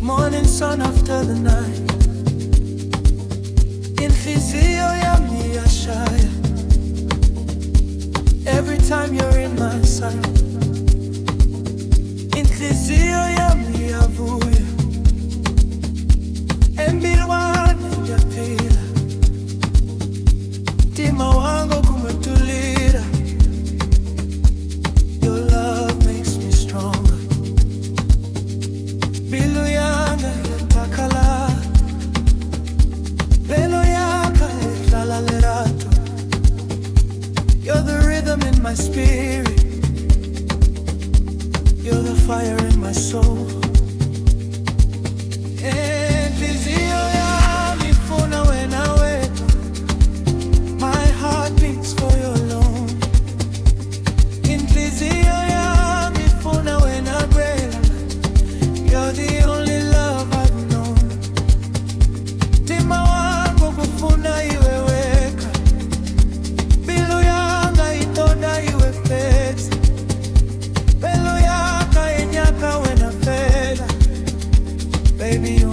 morning sun after the night. Intliziyo yami yashaya every time you're in my sight. Intliziyo yami yavuya embilwani yaphila, mtima wangu kumetulira. Your love makes me stronger. Bilu yanga yatakala, belo yaka eklala lerato. You're the rhythm in my spirit, you're the fire in my soul. Intliziyo yami funa wena wedwa, my heart beats for your love. Intliziyo yami funa wena gwela, you're the only love I've known. Mtima wangu kufuna iwe weka, bilu yanga itonda iwe flex. Belo yaka enyaka wena fela, baby